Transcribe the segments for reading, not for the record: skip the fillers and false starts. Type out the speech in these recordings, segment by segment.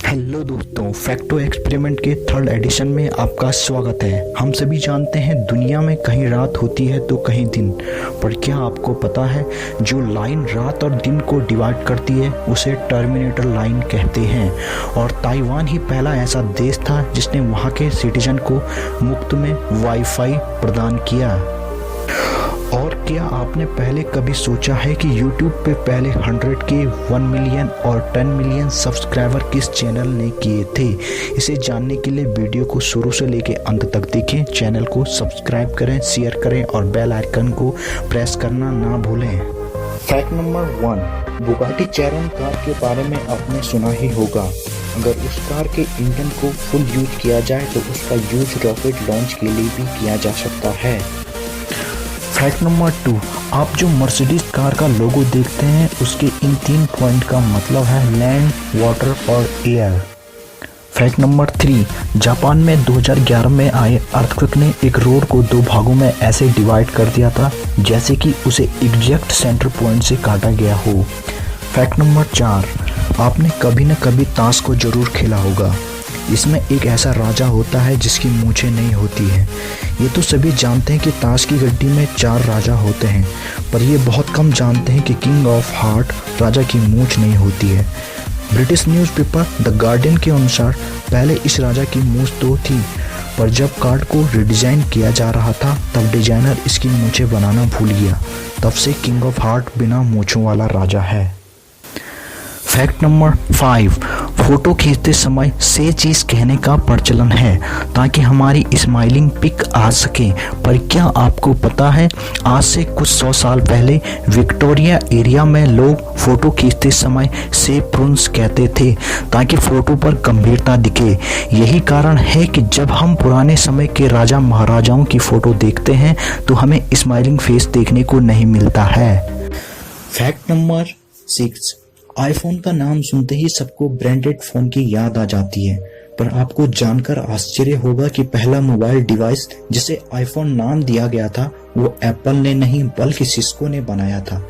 Hello दोस्तों, facto experiment के third edition में आपका स्वागत है। हम सभी जानते हैं दुनिया में कहीं रात होती है तो कहीं दिन, पर क्या आपको पता है जो लाइन रात और दिन को डिवाइड करती है उसे टर्मिनेटर लाइन कहते हैं। और ताइवान ही पहला ऐसा देश था जिसने वहाँ के सिटीजन को मुफ्त में वाईफाई प्रदान किया। और क्या आपने पहले कभी सोचा है कि YouTube पे पहले 100 के 1 मिलियन और 10 मिलियन सब्सक्राइबर किस चैनल ने किए थे? इसे जानने के लिए वीडियो को शुरू से लेकर अंत तक देखें। चैनल को सब्सक्राइब करें, शेयर करें और बेल आइकन को प्रेस करना ना भूलें। फैक्ट नंबर 1, बुगाटी चैरन कार के बारे में आपने सुना ही होगा। अगर उस कार के इंजन को फुल यूज किया जाए तो उसका यूज रॉकेट लॉन्च के लिए भी किया जा सकता है। फैक्ट नंबर 2, आप जो मर्सिडीज कार का लोगो देखते हैं उसके इन 3 पॉइंट का मतलब है लैंड, वाटर और एयर। फैक्ट नंबर 3, जापान में 2011 में आए अर्थक्वेक ने एक रोड को 2 भागों में ऐसे डिवाइड कर दिया था जैसे कि उसे एग्जैक्ट सेंटर पॉइंट से काटा गया हो। फैक्ट नंबर 4, आपने कभी न कभी ताश को जरूर खेला होगा। इसमें एक ऐसा राजा होता है जिसकी मूंछें नहीं होती हैं। ये तो सभी जानते हैं कि ताश की गड्डी में 4 राजा होते हैं, पर ये बहुत कम जानते हैं कि किंग ऑफ हार्ट राजा की मूंछ नहीं होती है। ब्रिटिश न्यूज़पेपर द गार्डियन के अनुसार पहले इस राजा की मूंछ तो थी, पर जब कार्ड को रिडिज़ाइन किया जा रहा था तब डिजाइनर इसकी मूंछें बनाना भूल गया। तब से किंग ऑफ हार्ट बिना मूंछों वाला राजा है। फैक्ट नंबर 5, फोटो खींचते समय से चीज़ कहने का प्रचलन है ताकि हमारी स्माइलिंग पिक आ सके। पर क्या आपको पता है आज से कुछ 100 साल पहले विक्टोरिया एरिया में लोग फोटो खींचते समय से प्रुंस कहते थे ताकि फोटो पर गंभीरता दिखे। यही कारण है कि जब हम पुराने समय के राजा महाराजाओं की फोटो देखते हैं तो हमें स्माइलिंग फेस देखने को नहीं मिलता है। फैक्ट नंबर 6, आईफोन का नाम सुनते ही सबको ब्रांडेड फ़ोन की याद आ जाती है, पर आपको जानकर आश्चर्य होगा कि पहला मोबाइल डिवाइस जिसे आईफोन नाम दिया गया था वो एप्पल ने नहीं बल्कि सिस्को ने बनाया था।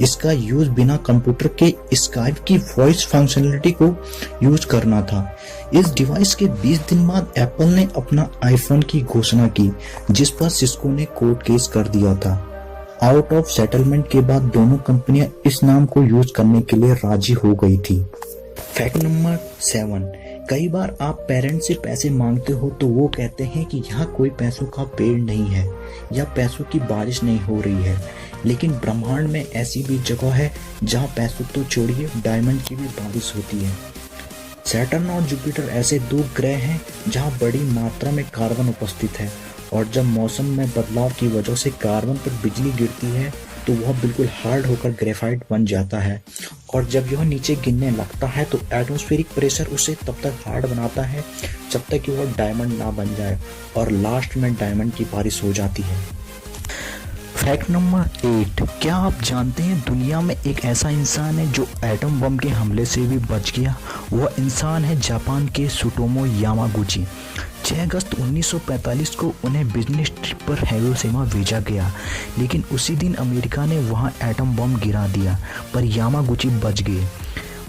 इसका यूज बिना कंप्यूटर के स्काइप की वॉइस फंक्शनलिटी को यूज करना था। इस डिवाइस के 20 दिन बाद एप्पल ने अपना आईफोन की घोषणा की, जिस पर सिस्को ने कोर्ट केस कर दिया था। आउट ऑफ सेटलमेंट के बाद दोनों कंपनियां इस नाम को यूज करने के लिए राजी हो गई थी। फैक्ट नंबर 7, कई बार आप पेरेंट्स से पैसे मांगते हो तो वो कहते हैं कि यहाँ कोई पैसों का पेड़ नहीं है या पैसों की बारिश नहीं हो रही है, लेकिन ब्रह्मांड में ऐसी भी जगह है जहाँ पैसों तो छोड़िए डायमंड की भी बारिश होती है। सैटर्न और जुपिटर ऐसे 2 ग्रह हैं जहाँ बड़ी मात्रा में कार्बन उपस्थित है, और जब मौसम में बदलाव की वजह से कार्बन पर बिजली गिरती है तो वह बिल्कुल हार्ड होकर ग्रेफाइट बन जाता है, और जब यह नीचे गिरने लगता है तो एटमॉस्फेरिक प्रेशर उसे तब तक हार्ड बनाता है जब तक कि वह डायमंड ना बन जाए, और लास्ट में डायमंड की बारिश हो जाती है। फैक्ट नंबर 8, क्या आप जानते हैं दुनिया में एक ऐसा इंसान है जो एटम बम के हमले से भी बच गया? वह इंसान है जापान के सुटोमो यामागुची। 6 अगस्त 1945 को उन्हें बिजनेस ट्रिप पर हिरोशिमा भेजा गया, लेकिन उसी दिन अमेरिका ने वहां एटम बम गिरा दिया, पर यामागुची बच गए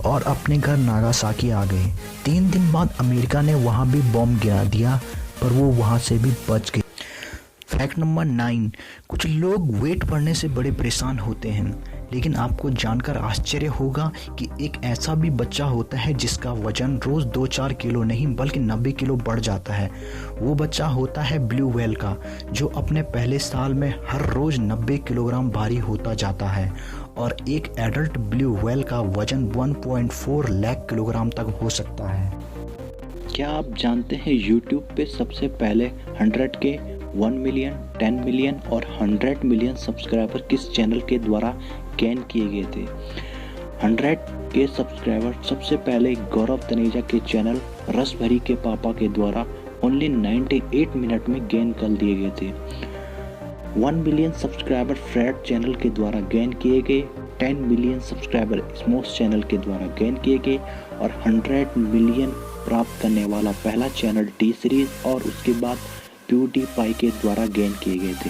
और अपने घर नागासाकी आ गए। 3 दिन बाद अमेरिका ने वहां भी बम गिरा दिया, पर वो वहां से भी बच गए। फैक्ट नंबर 9, कुछ लोग वेट बढ़ने से बड़े परेशान होते हैं, लेकिन आपको जानकर आश्चर्य होगा कि एक ऐसा भी बच्चा होता है जिसका वजन रोज़ 2-4 किलो नहीं बल्कि 90 किलो बढ़ जाता है। वो बच्चा होता है ब्लू व्हेल का, जो अपने पहले साल में हर रोज़ 90 किलोग्राम भारी होता जाता है, और एक एडल्ट ब्लू व्हेल का वजन 1.4 लाख किलोग्राम तक हो सकता है। क्या आप जानते हैं YouTube पे सबसे पहले 100 के 1 मिलियन, 10 मिलियन और 100 मिलियन सब्सक्राइबर किस चैनल के द्वारा गेन किए गए थे? 100 के सब्सक्राइबर सबसे पहले गौरव तनेजा के चैनल रस भरी के पापा के द्वारा ओनली 98 मिनट में गेन कर दिए गए थे। 1 मिलियन सब्सक्राइबर फ्रेड चैनल के द्वारा गेन किए गए, 10 मिलियन सब्सक्राइबर स्मोस चैनल के द्वारा गेन किए गए, और 100 मिलियन प्राप्त करने वाला पहला चैनल टी सीरीज और उसके बाद PewDiePie के द्वारा गेन किए गए थे।